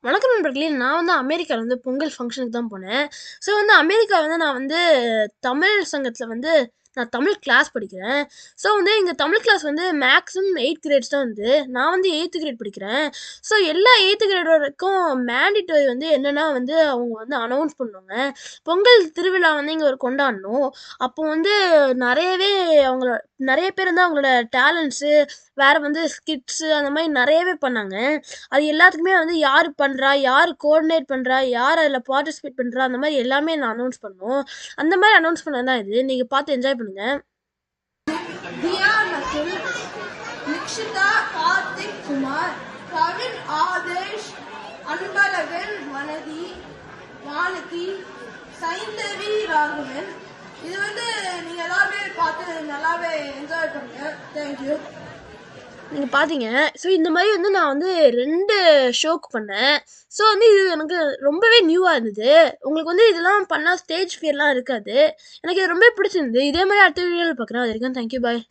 வணக்கம் நண்பர்களே! நான் வந்து அமெரிக்கால வந்து பொங்கல் ஃபங்ஷனுக்கு தான் போனேன். ஸோ வந்து அமெரிக்கா வந்து நான் வந்து தமிழ் சங்கத்தில வந்து நான் தமிழ் கிளாஸ் படிக்கிறேன். ஸோ வந்து எங்க தமிழ் கிளாஸ் வந்து மேக்ஸிமம் 8த் கிரேட்ஸ் தான் வந்து. நான் வந்து 8த் கிரேட் படிக்கிறேன். ஸோ எல்லா 8த் கிரேட் வரைக்கும் மேண்டிட்டரி வந்து என்னன்னா வந்து அவங்க வந்து அனௌன்ஸ் பண்ணுவாங்க. பொங்கல் திருவிழா வந்து இங்க ஒரு கொண்டாடணும். அப்போ வந்து நெறையவே அவங்கள நெறைய பேர் வந்து அவங்களோட டேலண்ட்ஸு, வேற வந்து ஸ்கிட்ஸு அந்த மாரி நெறையவே பண்ணாங்க. அது எல்லாத்துக்குமே வந்து யார் பண்றா? யார் கோஆர்டினேட் பண்றா? யார் அதில பார்ட்டிசிபேட் பண்றா? அந்த மாரி எல்லாமே நான் அனௌன்ஸ் பண்ணோம். அந்த மாரி அனௌன்ஸ் பண்ணது தான் இது. நீங்க பார்த்து என்ஜாய் பண்ணுங்க. தியா நகுல், நிக்ஷிதா கார்த்திக் குமார், கவின் ஆதேஷ், அன்பழகன் வனதி, வானதி, சைந்தவி ராகவன். இது வந்து நீங்க எல்லாருமே பார்த்து நல்லாவே என்ஜாய் பண்ணுங்க. தேங்க்யூ. நீங்க பார்த்தீங்க. ஸோ இந்த மாரி வந்து நான் வந்து 2 ஷோக்கு பண்ணேன். ஸோ வந்து இது எனக்கு ரொம்பவே நியூவா இருந்தது. உங்களுக்கு வந்து இதெல்லாம் பண்ணா ஸ்டேஜ் ஃபியர்லாம் இருக்காது. எனக்கு இது ரொம்பவே பிடிச்சிருந்தது. இதே மாரி அடுத்த வீடியோல பார்க்குறேன். அது வரைக்கும் தேங்க் யூ. பாய்.